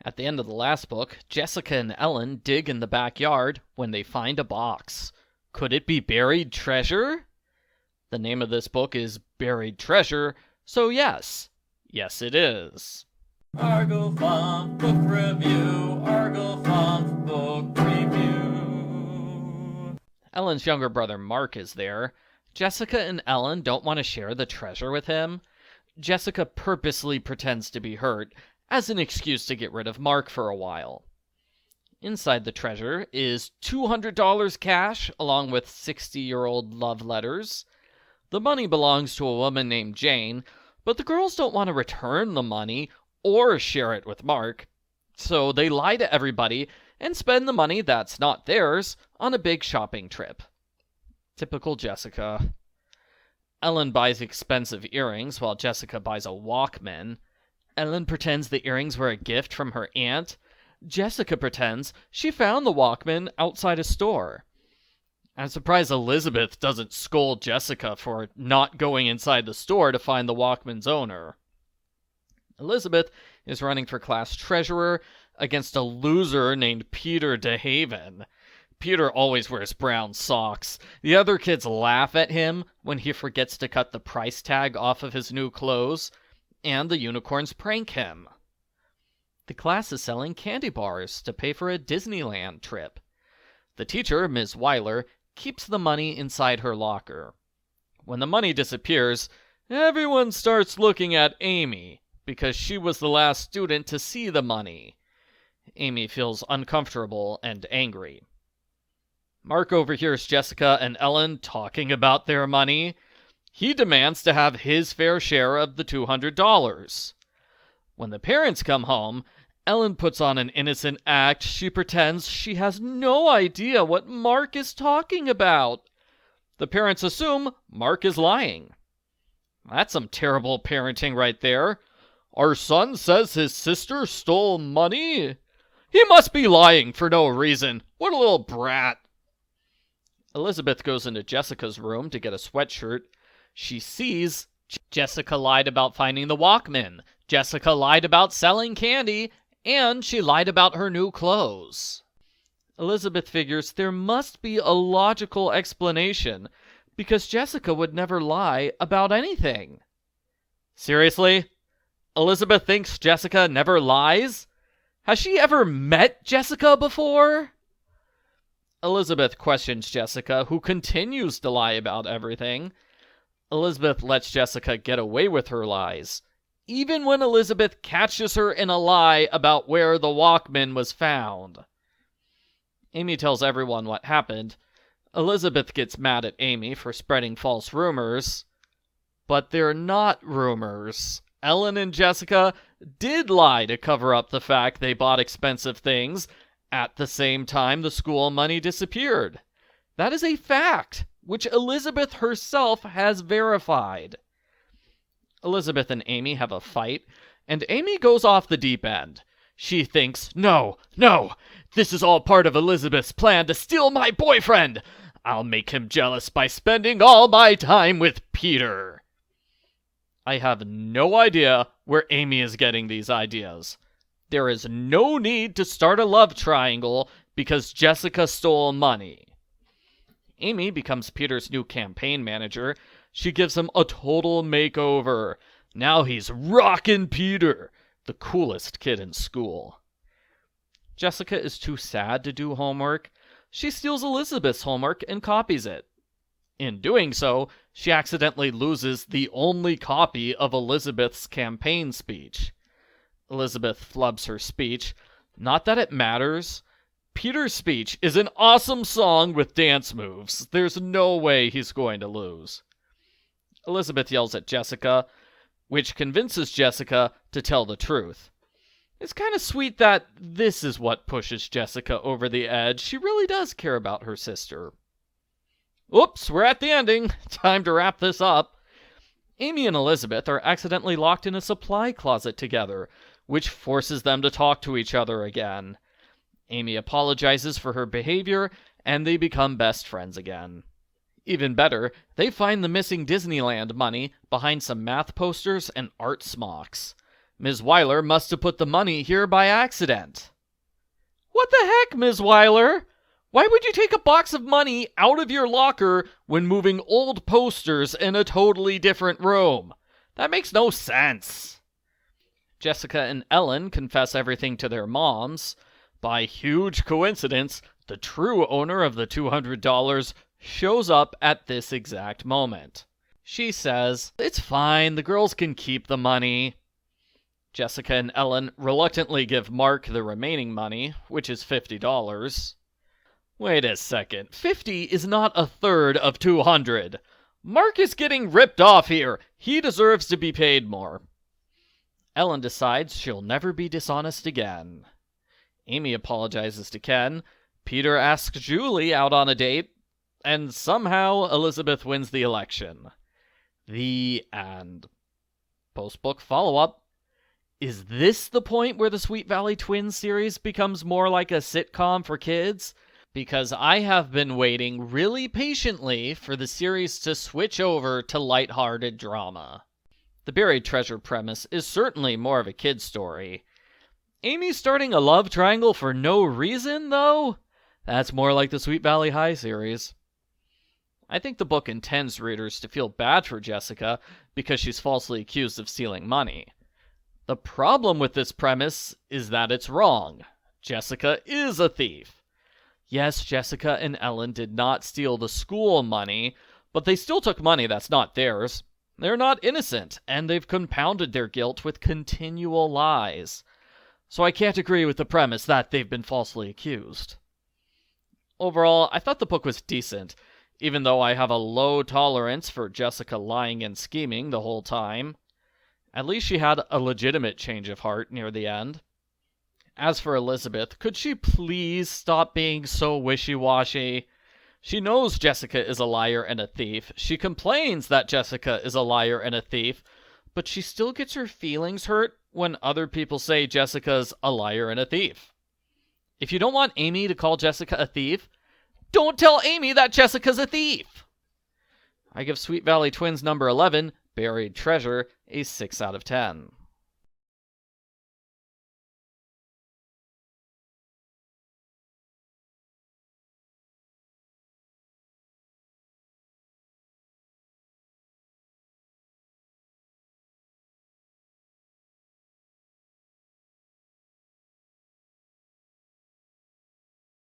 At the end of the last book, Jessica and Ellen dig in the backyard when they find a box. Could it be buried treasure? The name of this book is Buried Treasure, so yes. Yes, it is. Argofunk Book Review, Argofunk Book Review. Ellen's younger brother Mark is there. Jessica and Ellen don't want to share the treasure with him. Jessica purposely pretends to be hurt as an excuse to get rid of Mark for a while. Inside the treasure is $200 cash along with 60-year-old love letters. The money belongs to a woman named Jane, but the girls don't want to return the money or share it with Mark, so they lie to everybody and spend the money that's not theirs on a big shopping trip. Typical Jessica. Ellen buys expensive earrings while Jessica buys a Walkman. Ellen pretends the earrings were a gift from her aunt. Jessica pretends she found the Walkman outside a store. I'm surprised Elizabeth doesn't scold Jessica for not going inside the store to find the Walkman's owner. Elizabeth is running for class treasurer against a loser named Peter DeHaven. Peter always wears brown socks. The other kids laugh at him when he forgets to cut the price tag off of his new clothes, and the unicorns prank him. The class is selling candy bars to pay for a Disneyland trip. The teacher, Ms. Weiler, keeps the money inside her locker. When the money disappears, everyone starts looking at Amy, because she was the last student to see the money. Amy feels uncomfortable and angry. Mark overhears Jessica and Ellen talking about their money. He demands to have his fair share of the $200. When the parents come home, Ellen puts on an innocent act. She pretends she has no idea what Mark is talking about. The parents assume Mark is lying. That's some terrible parenting right there. Our son says his sister stole money? He must be lying for no reason. What a little brat. Elizabeth goes into Jessica's room to get a sweatshirt. She sees Jessica lied about finding the Walkman. Jessica lied about selling candy, and she lied about her new clothes. Elizabeth figures there must be a logical explanation, because Jessica would never lie about anything. Seriously? Elizabeth thinks Jessica never lies? Has she ever met Jessica before? Elizabeth questions Jessica, who continues to lie about everything. Elizabeth lets Jessica get away with her lies, even when Elizabeth catches her in a lie about where the Walkman was found. Amy tells everyone what happened. Elizabeth gets mad at Amy for spreading false rumors, but they're not rumors. Ellen and Jessica did lie to cover up the fact they bought expensive things at the same time the school money disappeared. That is a fact, which Elizabeth herself has verified. Elizabeth and Amy have a fight, and Amy goes off the deep end. She thinks, no, this is all part of Elizabeth's plan to steal my boyfriend. I'll make him jealous by spending all my time with Peter. I have no idea where Amy is getting these ideas. There is no need to start a love triangle because Jessica stole money. Amy becomes Peter's new campaign manager. She gives him a total makeover. Now he's rockin' Peter, the coolest kid in school. Jessica is too sad to do homework. She steals Elizabeth's homework and copies it. In doing so, she accidentally loses the only copy of Elizabeth's campaign speech. Elizabeth flubs her speech. Not that it matters. Peter's speech is an awesome song with dance moves. There's no way he's going to lose. Elizabeth yells at Jessica, which convinces Jessica to tell the truth. It's kind of sweet that this is what pushes Jessica over the edge. She really does care about her sister. Oops, we're at the ending. Time to wrap this up. Amy and Elizabeth are accidentally locked in a supply closet together, which forces them to talk to each other again. Amy apologizes for her behavior, and they become best friends again. Even better, they find the missing Disneyland money behind some math posters and art smocks. Ms. Weiler must have put the money here by accident. What the heck, Ms. Weiler? Why would you take a box of money out of your locker when moving old posters in a totally different room? That makes no sense. Jessica and Ellen confess everything to their moms. By huge coincidence, the true owner of the $200 shows up at this exact moment. She says, "It's fine, the girls can keep the money." Jessica and Ellen reluctantly give Mark the remaining money, which is $50. Wait a second, 50 is not a third of 200. Mark is getting ripped off here. He deserves to be paid more. Ellen decides she'll never be dishonest again. Amy apologizes to Ken. Peter asks Julie out on a date. And somehow Elizabeth wins the election. The end. Post-book follow-up. Is this the point where the Sweet Valley Twins series becomes more like a sitcom for kids? Because I have been waiting really patiently for the series to switch over to lighthearted drama. The buried treasure premise is certainly more of a kid's story. Amy starting a love triangle for no reason, though? That's more like the Sweet Valley High series. I think the book intends readers to feel bad for Jessica because she's falsely accused of stealing money. The problem with this premise is that it's wrong. Jessica is a thief. Yes, Jessica and Ellen did not steal the school money, but they still took money that's not theirs. They're not innocent, and they've compounded their guilt with continual lies. So I can't agree with the premise that they've been falsely accused. Overall, I thought the book was decent, even though I have a low tolerance for Jessica lying and scheming the whole time. At least she had a legitimate change of heart near the end. As for Elizabeth, could she please stop being so wishy-washy? She knows Jessica is a liar and a thief. She complains that Jessica is a liar and a thief, but she still gets her feelings hurt when other people say Jessica's a liar and a thief. If you don't want Amy to call Jessica a thief, don't tell Amy that Jessica's a thief! I give Sweet Valley Twins number 11, Buried Treasure, a 6 out of 10.